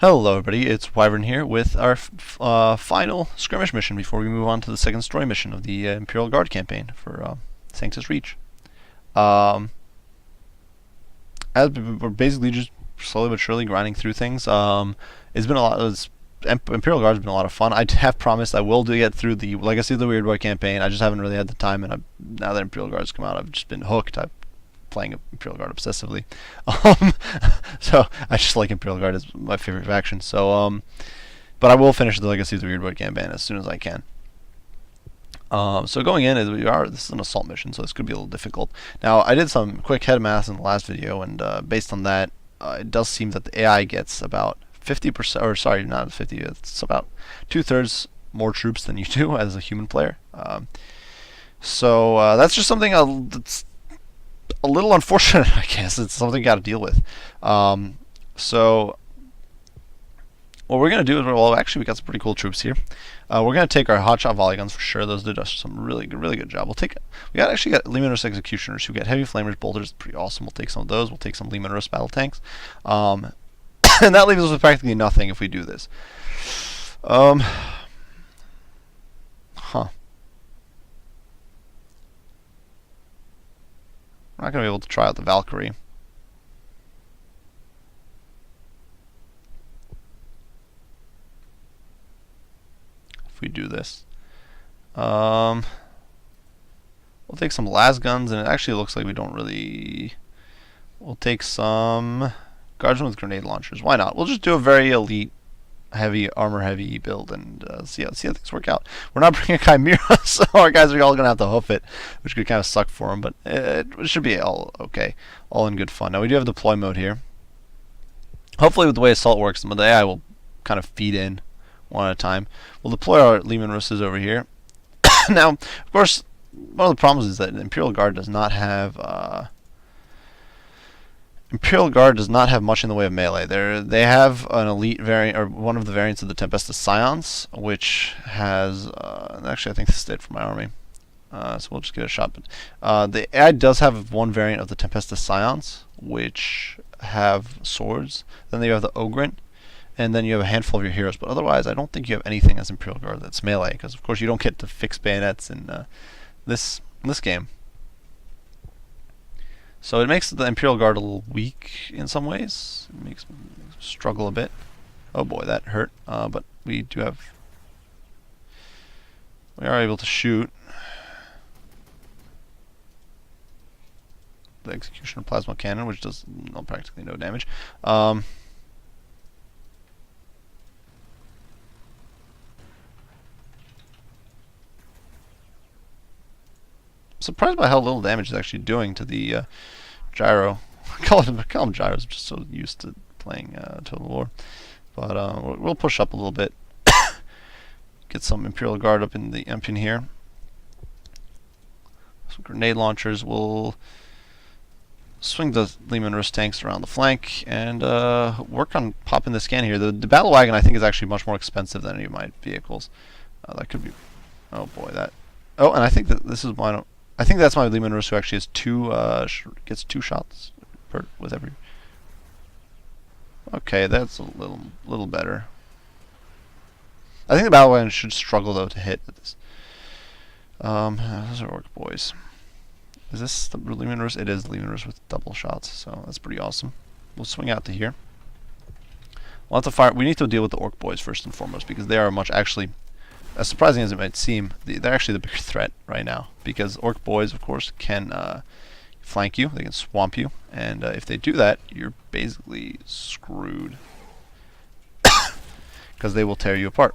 Hello everybody, it's Wyvern here with our final skirmish mission before we move on to the second story mission of the Imperial Guard campaign for Sanctus Reach. As we're basically just slowly but surely grinding through things. It's been a lot. Imperial Guard's been a lot of fun. I have promised I will get through the Legacy of the Weird Boy campaign. I just haven't really had the time, and now that Imperial Guard's come out, I've just been hooked. I'm playing Imperial Guard obsessively. So I just like Imperial Guard as my favorite faction. So but I will finish the Legacy of the Weird Boy campaign as soon as I can. So going in, this is an assault mission, so this could be a little difficult. Now, I did some quick head math in the last video, and based on that, it does seem that the AI gets about 50%, or sorry, not 50, it's about 2/3 more troops than you do as a human player. So that's just something that's a little unfortunate, I guess. It's something you got to deal with. So what we're going to do is, well, actually, we got some pretty cool troops here. We're going to take our hotshot volley guns for sure. Those did us some really good job. We actually got Leman Russ executioners who get heavy flamers, bolters. Pretty awesome. We'll take some of those. We'll take some Leman Russ battle tanks. And that leaves us with practically nothing if we do this. We're not going to be able to try out the Valkyrie. If we do this. We'll take some las guns, and it actually looks like we don't really... We'll take some guardsmen with grenade launchers. Why not? We'll just do a very elite, heavy, armor-heavy build and see how things work out. We're not bringing a Chimera, so our guys are all going to have to hoof it, which could kind of suck for them, but it should be all okay. All in good fun. Now, we do have deploy mode here. Hopefully, with the way Assault works, the AI will kind of feed in one at a time. We'll deploy our Leman Russes over here. Now, of course, one of the problems is that the Imperial Guard does not have... Imperial Guard does not have much in the way of melee. They have an elite variant, or one of the variants of the Tempestus Scions, which has... actually, I think this is it for my army. So we'll just get a shot. But the AI does have one variant of the Tempestus Scions, which have swords. Then you have the Ogrent, and then you have a handful of your heroes. But otherwise, I don't think you have anything as Imperial Guard that's melee, because of course you don't get to fix bayonets in this game. So it makes the Imperial Guard a little weak in some ways. It makes me struggle a bit. Oh boy, that hurt. But we are able to shoot the Executioner Plasma Cannon, which does practically no damage. Surprised by how little damage it's actually doing to the gyro. I call them gyros. I'm just so used to playing Total War. But we'll push up a little bit. Get some Imperial Guard up in the Empin here. Some grenade launchers. We'll swing the Leman Russ tanks around the flank and work on popping the scan here. The battle wagon, I think, is actually much more expensive than any of my vehicles. That could be... Oh boy, that... Oh, and I think that this is one... I think that's my Leman Russ who actually has gets 2 shots with every... Okay, that's a little better. I think the battle wagon should struggle though to hit at this. Those are orc boys. Is this the Leman Russ? It is the Leman Russ with double shots, so that's pretty awesome. We'll swing out to here. We'll have to fire. We need to deal with the orc boys first and foremost because they are actually. As surprising as it might seem, they're actually the bigger threat right now. Because orc boys, of course, can flank you, they can swamp you, and if they do that, you're basically screwed. Because they will tear you apart.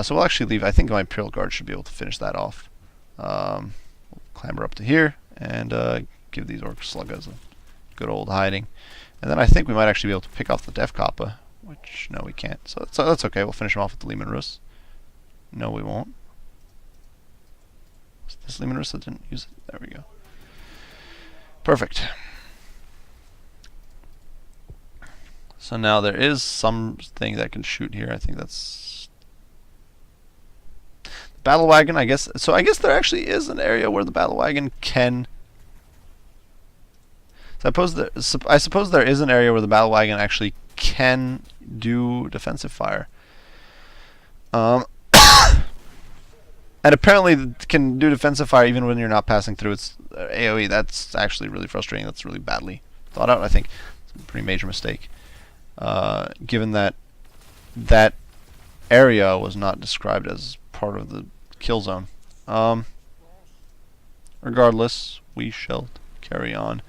So we'll actually leave. I think my Imperial Guard should be able to finish that off. We'll clamber up to here, and give these orc sluggas a good old hiding. And then I think we might actually be able to pick off the Def Kappa, which, no, we can't. So that's okay, we'll finish them off with the Leman Russ. No, we won't. Is this Leman Russ that didn't use it? There we go. Perfect. So now there is something that can shoot here. I think that's... Battle wagon, I guess. So I guess there actually is an area where the battle wagon can... I suppose there is an area where the battle wagon actually can do defensive fire. Um, and apparently it can do defensive fire even when you're not passing through its AoE. That's actually really frustrating. That's really badly thought out, I think. It's a pretty major mistake. Given that that area was not described as part of the kill zone. Regardless, we shall carry on.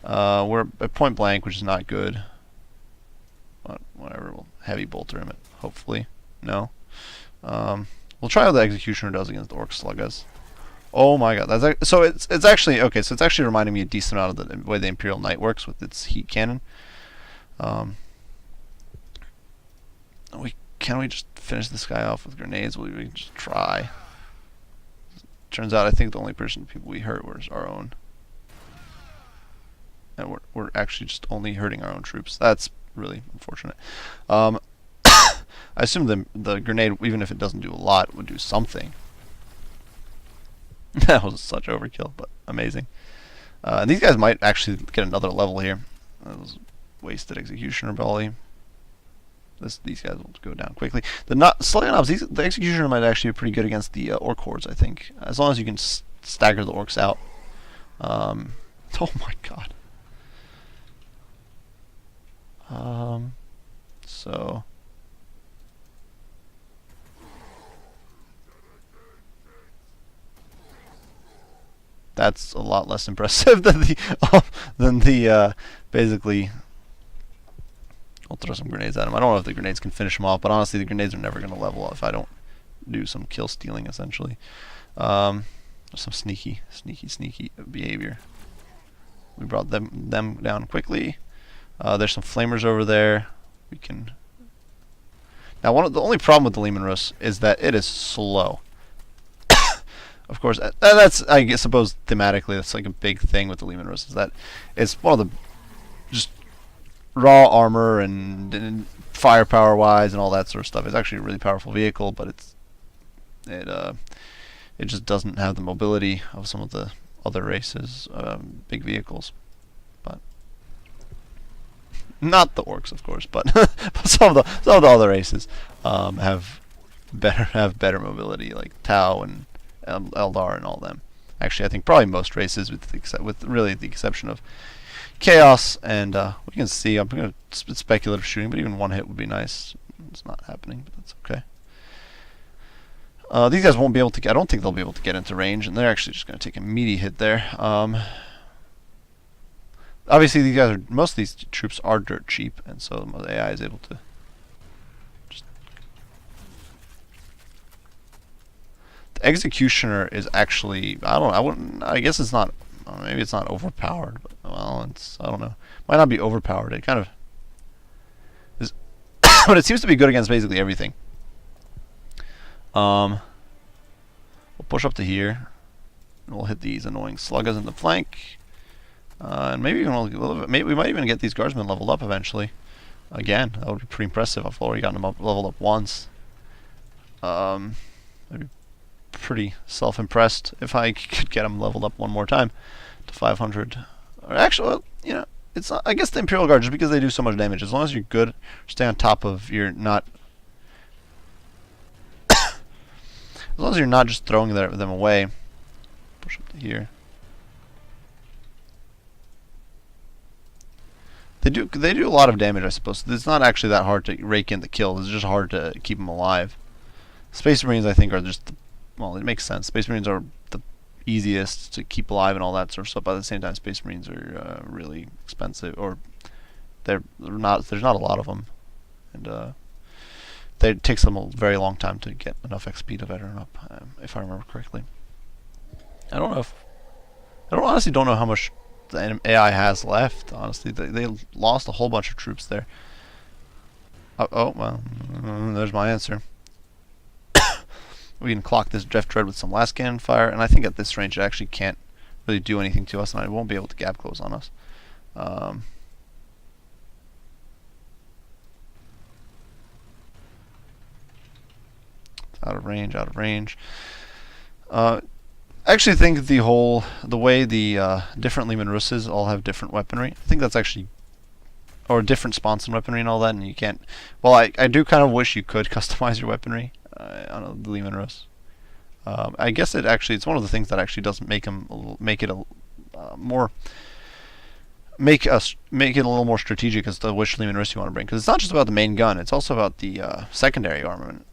We're at point blank, which is not good. But whatever, we'll heavy bolter him. Hopefully, no. We'll try how the Executioner does against the Orc Sluggas. Oh my god, so it's actually okay. So it's actually reminding me a decent amount of the way the Imperial Knight works with its heat cannon. Can we just finish this guy off with grenades? We can just try. Turns out I think the only people we hurt was our own. And we're actually just only hurting our own troops. That's really unfortunate. I assume the grenade, even if it doesn't do a lot, would do something. That was such overkill, but amazing. And these guys might actually get another level here. That was wasted Executioner volley. These guys will go down quickly. Slightly knobs. The Executioner might actually be pretty good against the Orc hordes, I think, as long as you can stagger the Orcs out. Oh my god. So that's a lot less impressive than the basically. I'll throw some grenades at him. I don't know if the grenades can finish him off, but honestly, the grenades are never going to level up if I don't do some kill stealing, essentially. Some sneaky behavior. We brought them down quickly. There's some flamers over there. We can. Now, the only problem with the Leman Russ is that it is slow. Of course, that's I suppose thematically that's like a big thing with the Leman Russ is that it's one of the just raw armor and firepower wise and all that sort of stuff. It's actually a really powerful vehicle, but it just doesn't have the mobility of some of the other races, big vehicles. But not the Orcs, of course, but but some of the other races have better mobility, like Tau and Eldar and all them. Actually, I think probably most races, with really the exception of Chaos, and we can see. I'm going to speculative shooting, but even one hit would be nice. It's not happening, but that's okay. These guys won't be able to. I don't think they'll be able to get into range, and they're actually just going to take a meaty hit there. Obviously, most of these troops are dirt cheap, and so the AI is able to just. The Executioner is actually. I guess it's not. Maybe it's not overpowered, but well, I don't know. Might not be overpowered. It kind of is, but it seems to be good against basically everything. We'll push up to here, and we'll hit these annoying sluggas in the flank, and maybe even a little bit. Maybe we might even get these guardsmen leveled up eventually. Again, that would be pretty impressive. I've already gotten them leveled up once. I'd be pretty self-impressed if I could get them leveled up one more time to 500. Or actually, well, you know, it's not, I guess the Imperial Guard, just because they do so much damage, as long as you're good, stay on top of, you're not. As long as you're not just throwing them away. Push up to here. They do a lot of damage, I suppose. It's not actually that hard to rake in the kills. It's just hard to keep them alive. Space Marines, I think, are just well, it makes sense. Space Marines are the easiest to keep alive and all that sort of stuff. But at the same time, Space Marines are really expensive, or they're not. There's not a lot of them, and it takes them a very long time to get enough XP to veteran up, if I remember correctly. I honestly don't know how much the AI has left. Honestly, they lost a whole bunch of troops there. Oh well, there's my answer. We can clock this Jeff Dread with some last cannon fire, and I think at this range it actually can't really do anything to us, and it won't be able to gap close on us. Out of range. I actually think the way the different Lehman Russes all have different weaponry. I think that's actually, or different spawns and weaponry and all that, and you can't. Well, I do kind of wish you could customize your weaponry on the Lehman Russ. I guess it's one of the things that actually doesn't make it a more make it a little more strategic as to which Lehman Russ you want to bring, because it's not just about the main gun; it's also about the secondary armament.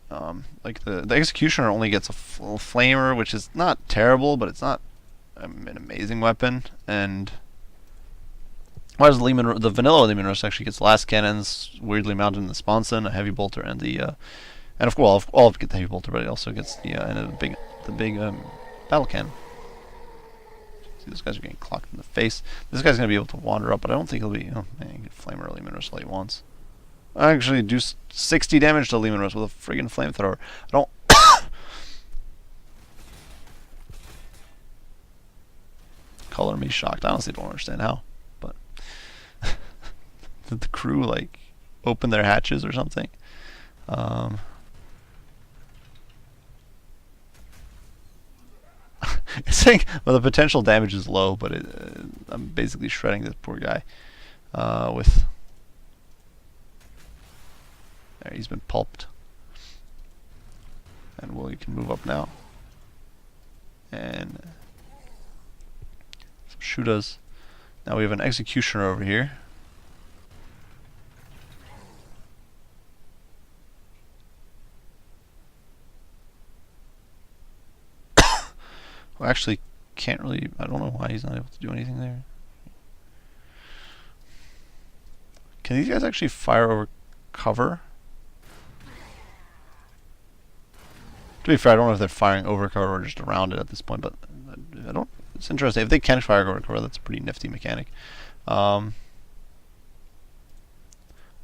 Like the Executioner only gets a flamer, which is not terrible, but it's not an amazing weapon. And whereas the vanilla Lehman Russ actually gets last cannons, weirdly mounted in the sponson, a heavy bolter, and and of course all of it get the heavy bolter, but it also gets and the big battle cannon. See, those guys are getting clocked in the face. This guy's gonna be able to wander up, but I don't think he'll be. Oh man, he can flamer Lehman Russ all he wants. I actually do 60 damage to Lehman Russ with a friggin' flamethrower. I don't. Color me shocked. I honestly don't understand how, but did the crew like open their hatches or something? It's saying, well, the potential damage is low, but I'm basically shredding this poor guy with. There, he's been pulped. And you can move up now. And some shooters. Now we have an Executioner over here. Well, actually, can't really. I don't know why he's not able to do anything there. Can these guys actually fire over cover? To be fair, I don't know if they're firing over cover or just around it at this point, but I don't. It's interesting. If they can fire over cover, that's a pretty nifty mechanic. I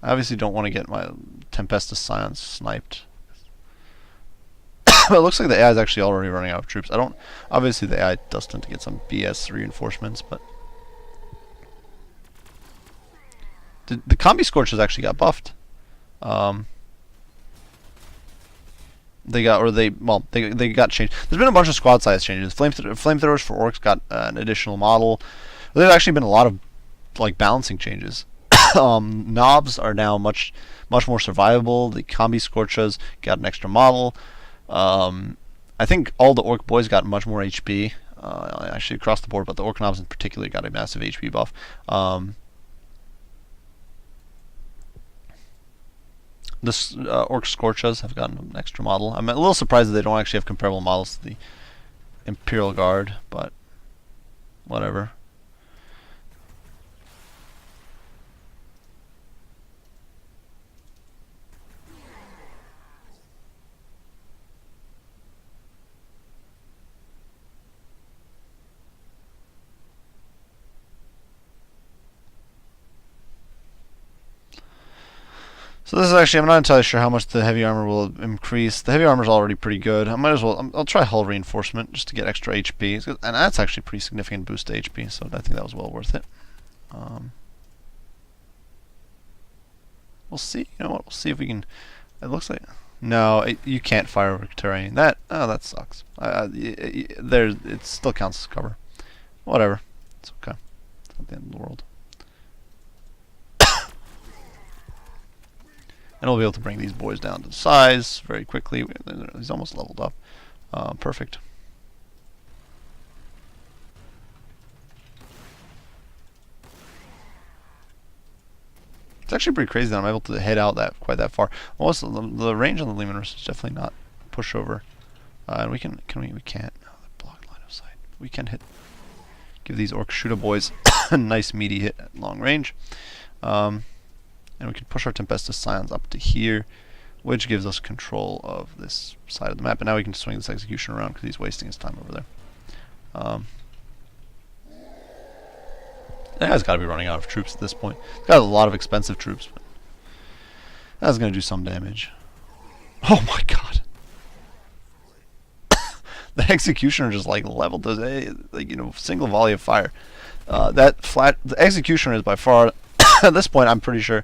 obviously don't want to get my Tempestus Scions sniped. But it looks like the AI is actually already running out of troops. Obviously the AI does tend to get some BS reinforcements, but the combi scorches actually got buffed. They got changed. There's been a bunch of squad size changes. Flamethrowers for orcs got an additional model. There's actually been a lot of like balancing changes. Knobs are now much more survivable. The combi scorches got an extra model. I think all the orc boys got much more HP. Actually across the board, but the orc knobs in particular got a massive HP buff. The orc scorches have gotten an extra model. I'm a little surprised that they don't actually have comparable models to the Imperial Guard, but whatever. So this is actually, I'm not entirely sure how much the heavy armor will increase. The heavy armor is already pretty good. I might as well, I'll try hull reinforcement just to get extra HP. And that's actually a pretty significant boost to HP, so I think that was well worth it. We'll see, you know what, we'll see if we can, it looks like, no, you can't fire over terrain. That sucks. It still counts as cover. Whatever, it's okay. It's not the end of the world. And we'll be able to bring these boys down to size very quickly. He's almost leveled up. Perfect. It's actually pretty crazy that I'm able to head out quite that far. Also, the range on the Lehman Russ is definitely not pushover. And we can't. No, block line of sight. We can give these orc shooter boys a nice meaty hit at long range. And we can push our Tempestus Scions up to here, which gives us control of this side of the map. And now we can swing this Execution around because he's wasting his time over there. That guy's got to be running out of troops at this point. He's got a lot of expensive troops, but that's going to do some damage. Oh my god. The Executioner just like leveled those, single volley of fire. The Executioner is by far, at this point, I'm pretty sure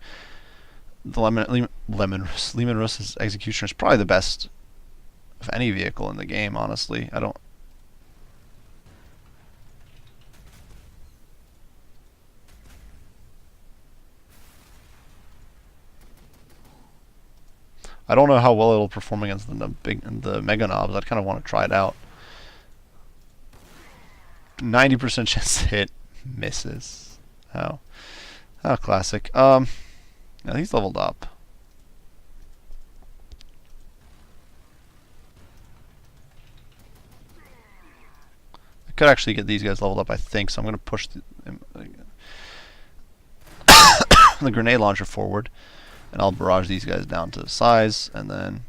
the Lehman Russ's Executioner is probably the best of any vehicle in the game, honestly. I don't know how well it'll perform against the Mega Knobs. I'd kind of want to try it out. 90% chance to hit, misses. How classic. Yeah, he's leveled up. I could actually get these guys leveled up, I think. So I'm gonna push the grenade launcher forward, and I'll barrage these guys down to size, and then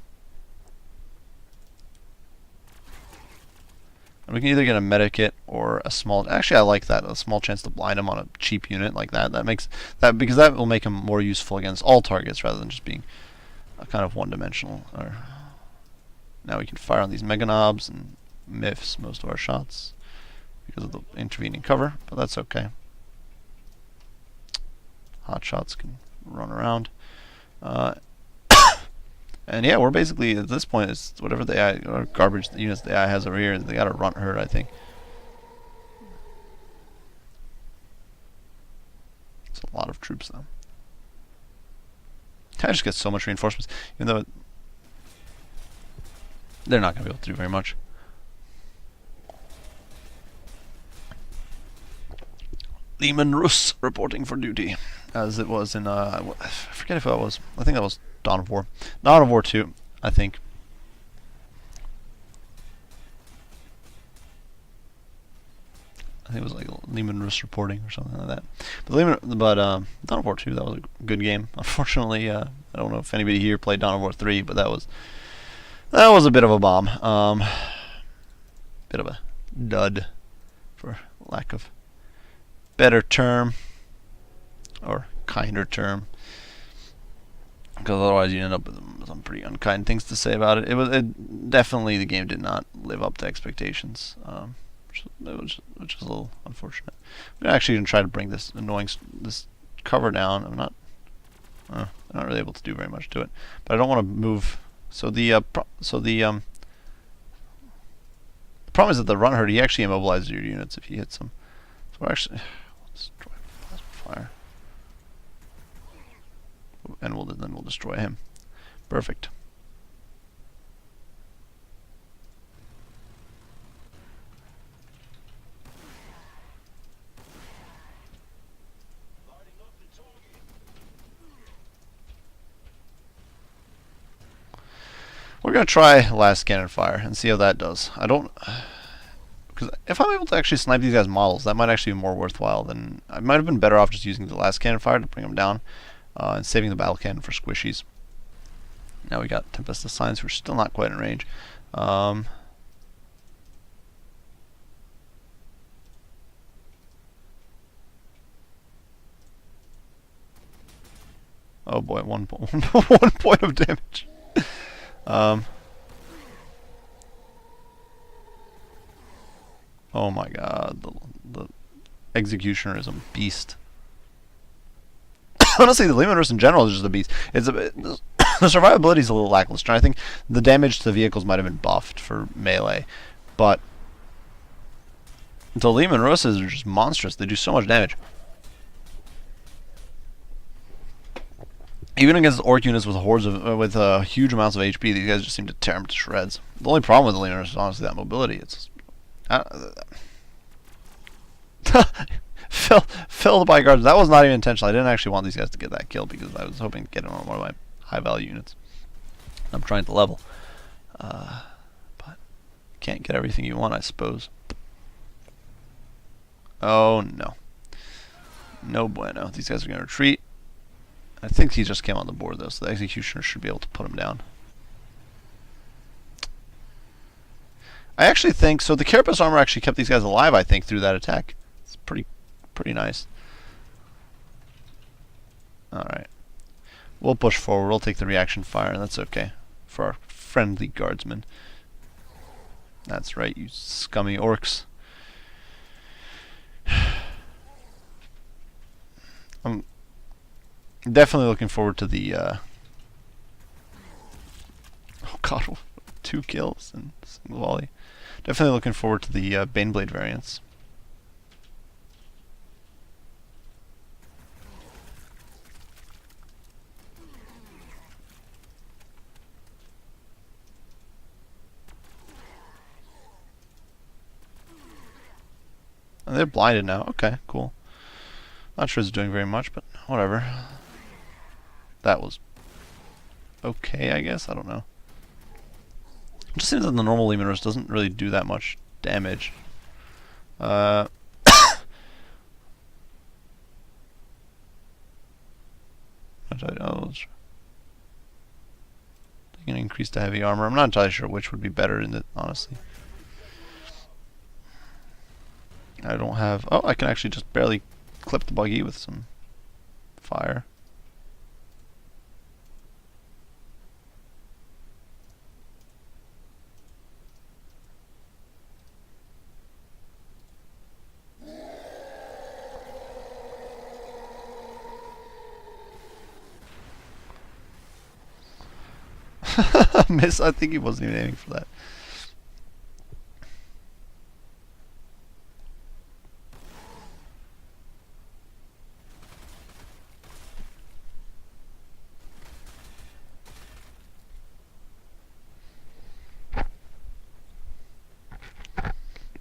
we can either get a medikit or a small. Actually, I like that, a small chance to blind him on a cheap unit like that. That makes that, because that will make him more useful against all targets rather than just being a kind of one-dimensional. Or now we can fire on these Mega Knobs and miss most of our shots because of the intervening cover, but that's okay. Hot shots can run around. And yeah, we're basically, at this point, it's whatever the AI, or garbage the units the AI has over here, they gotta run hurt, I think. It's a lot of troops, though. I just get so much reinforcements, even though they're not gonna be able to do very much. Lehman Russ reporting for duty, as it was in, I forget if that was, I think that was Dawn of War. Dawn of War 2, I think. I think it was like Lehman Russ reporting or something like that. But Dawn of War 2, that was a good game. Unfortunately, I don't know if anybody here played Dawn of War 3, but that was a bit of a bomb. Bit of a dud, for lack of better term, or kinder term, because otherwise you end up with some pretty unkind things to say about it. It definitely, the game did not live up to expectations, which is a little unfortunate. I'm actually gonna try to bring this cover down. I'm not really able to do very much to it, but I don't want to move. So the problem is that the run hurt, he actually immobilizes your units if he hits them. So we're actually, destroy plasma fire, and then we'll destroy him. Perfect. We're gonna try last cannon fire and see how that does. Because if I'm able to actually snipe these guys' models, that might actually be more worthwhile than... I might have been better off just using the last cannon fire to bring them down, and saving the battle cannon for squishies. Now we got Tempest of Signs, who are still not quite in range. Oh boy, one point of damage. Oh my god, the Executioner is a beast. Honestly, the Lehman Russ in general is just a beast. The survivability is a little lackluster. I think the damage to the vehicles might have been buffed for melee, but the Lehman Russes are just monstrous. They do so much damage. Even against orc units with hordes of huge amounts of HP, these guys just seem to tear them to shreds. The only problem with the Lehman Russ is honestly that mobility. It's filled by guards. That was not even intentional. I didn't actually want these guys to get that kill because I was hoping to get them on one of my high value units. I'm trying to level, but can't get everything you want, I suppose. Oh no, no bueno. These guys are gonna retreat. I think he just came on the board though, so the Executioner should be able to put him down. I actually think so. The Carapace armor actually kept these guys alive, I think, through that attack. It's pretty nice. Alright. We'll push forward. We'll take the reaction fire, and that's okay. For our friendly guardsmen. That's right, you scummy orcs. I'm definitely looking forward to the... oh god, 2 kills and single volley. Definitely looking forward to the Baneblade variants. They're blinded now. Okay, cool. Not sure it's doing very much, but whatever. That was okay, I guess. I don't know. It just seems that the normal Lemurus doesn't really do that much damage. Oh, they can increase the heavy armor. I'm not entirely sure which would be better in it, honestly. I don't have... Oh, I can actually just barely clip the buggy with some fire. Miss, I think he wasn't even aiming for that.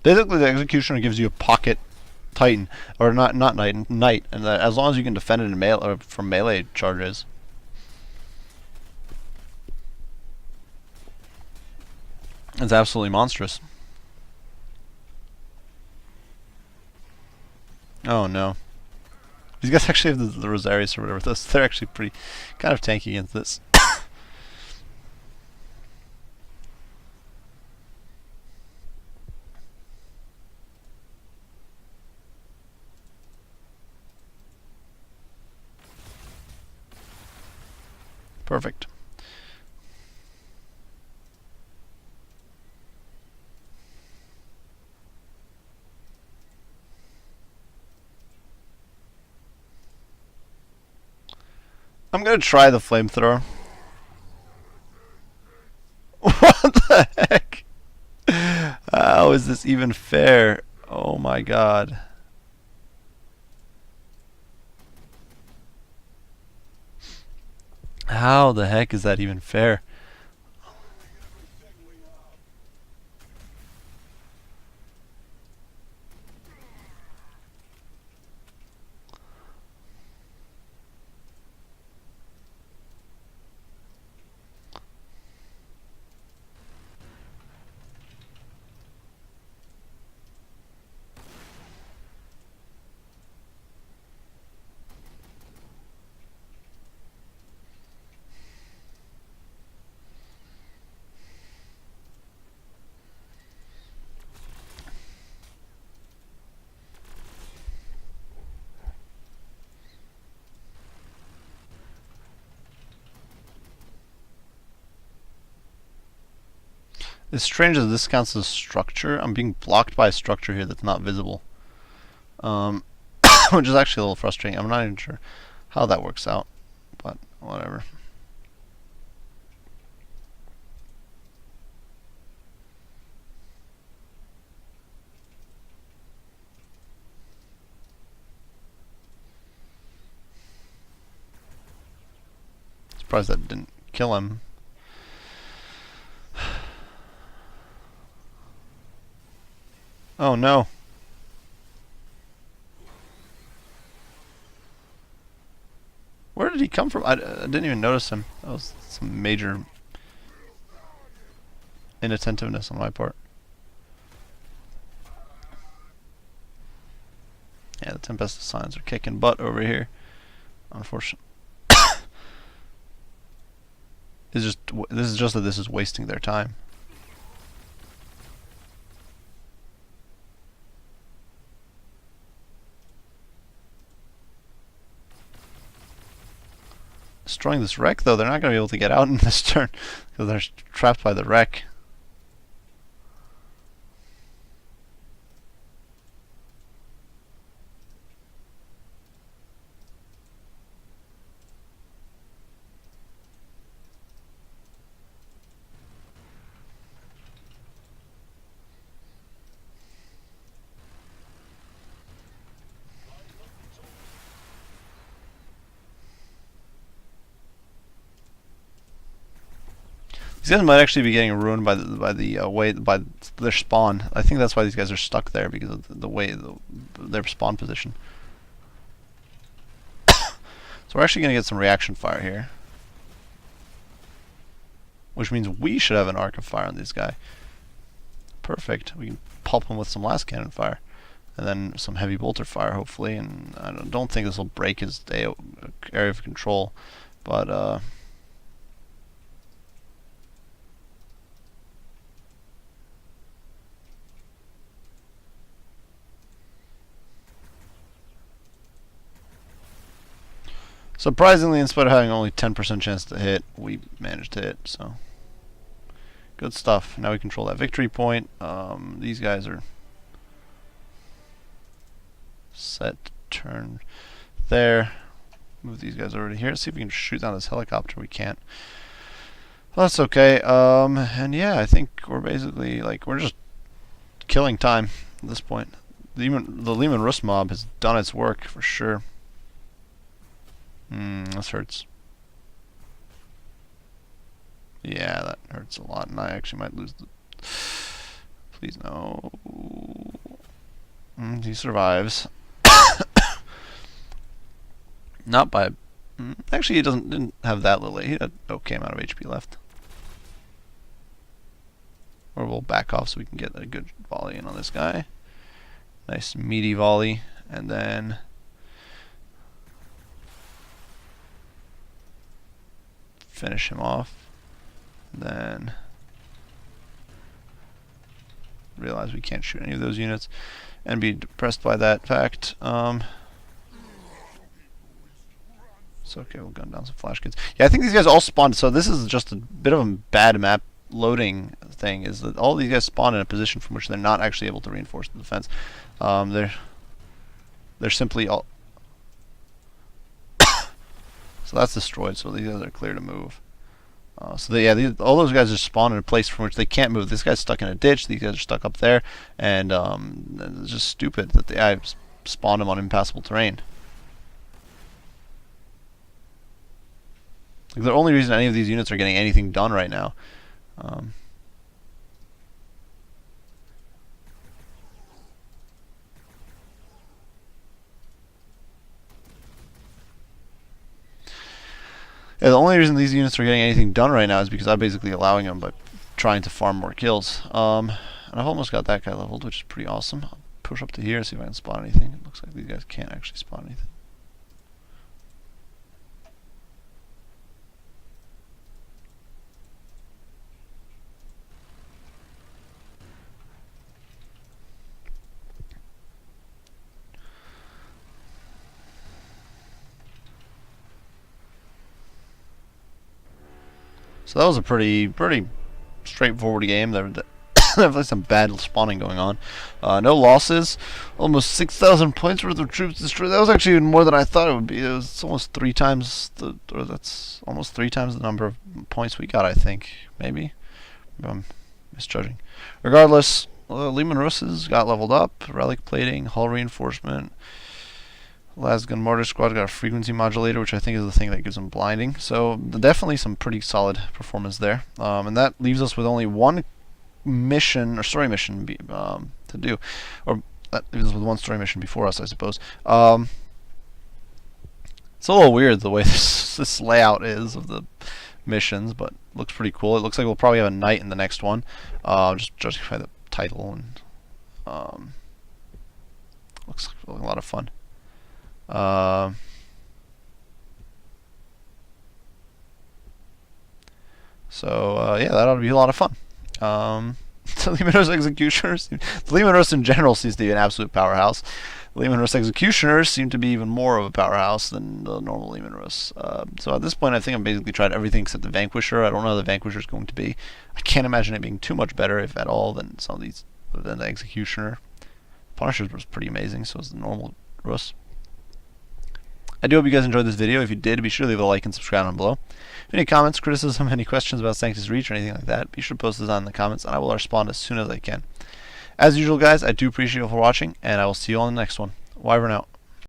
Basically, the Executioner gives you a pocket Titan, or not Knight, and as long as you can defend it in melee or from melee charges. It's absolutely monstrous. Oh no. These guys actually have the Rosarius or whatever. They're actually pretty kind of tanky against this. Perfect. I'm gonna try the flamethrower. What the heck? How is this even fair? Oh my god. How the heck is that even fair? It's strange that this counts as structure. I'm being blocked by a structure here that's not visible. Which is actually a little frustrating. I'm not even sure how that works out, but whatever. Surprised that didn't kill him. Oh no. Where did he come from? I didn't even notice him. That was some major inattentiveness on my part. Yeah, the Tempest signs are kicking butt over here. Unfortunately. This is just that this is wasting their time. Destroying this wreck, though, they're not going to be able to get out in this turn because they're trapped by the wreck. These guys might actually be getting ruined by their spawn. I think that's why these guys are stuck there, because of the way their spawn position. So we're actually going to get some reaction fire here, which means we should have an arc of fire on this guy. Perfect. We can pulp him with some last cannon fire, and then some heavy bolter fire, hopefully. And I don't think this will break his area of control, but surprisingly, in spite of having only 10% chance to hit, we managed to hit, so good stuff. Now we control that victory point. These guys are set to turn there. Move these guys over to here. See if we can shoot down this helicopter. We can't. Well, that's okay. And yeah, I think we're basically, like, we're just killing time at this point. The Lehman Russ mob has done its work for sure. This hurts. Yeah, that hurts a lot, and I actually might lose the... Please, no. He survives. Not by... Actually, he didn't have that little... He had okay amount of HP left. Or we'll back off so we can get a good volley in on this guy. Nice meaty volley, and then... finish him off. Then realize we can't shoot any of those units and be depressed by that fact. So okay, we'll gun down some flash kids. Yeah, I think these guys all spawned, so this is just a bit of a bad map loading thing, is that all these guys spawn in a position from which they're not actually able to reinforce the defense. They're simply all... So that's destroyed, so these guys are clear to move. All those guys are spawned in a place from which they can't move. This guy's stuck in a ditch, these guys are stuck up there, and it's just stupid that I spawned them on impassable terrain. Like, the only reason any of these units are getting anything done right now. Yeah, the only reason these units are getting anything done right now is because I'm basically allowing them by trying to farm more kills. And I've almost got that guy leveled, which is pretty awesome. I'll push up to here and see if I can spawn anything. It looks like these guys can't actually spawn anything. So that was a pretty straightforward game. There definitely some bad spawning going on. No losses. Almost 6,000 points worth of troops destroyed. That was actually even more than I thought it would be. That's almost 3 times the number of points we got, I think. Maybe. I'm misjudging. Regardless, Lehman Russes got leveled up. Relic plating, hull reinforcement. Lasgun Mortar Squad got a frequency modulator, which I think is the thing that gives them blinding. So definitely some pretty solid performance there. And that leaves us with only one mission, or story mission, to do. Or that leaves us with one story mission before us, I suppose. It's a little weird the way this layout is of the missions, but looks pretty cool. It looks like we'll probably have a knight in the next one, just judging by the title, and looks like a lot of fun. Yeah, that ought to be a lot of fun. The Lehman Russ Executioners, the Lehman Russ in general seems to be an absolute powerhouse. The Lehman Russ Executioners seem to be even more of a powerhouse than the normal Lehman Russ. So at this point, I think I've basically tried everything except the Vanquisher. I don't know how the Vanquisher is going to be. I can't imagine it being too much better, if at all, than some of these, than the Executioner. Punisher was pretty amazing, so was the normal Russ. I do hope you guys enjoyed this video. If you did, be sure to leave a like and subscribe down below. Any comments, criticism, any questions about Sanctus Reach or anything like that, be sure to post those down in the comments, and I will respond as soon as I can. As usual, guys, I do appreciate you for watching, and I will see you on the next one. Wyvern out.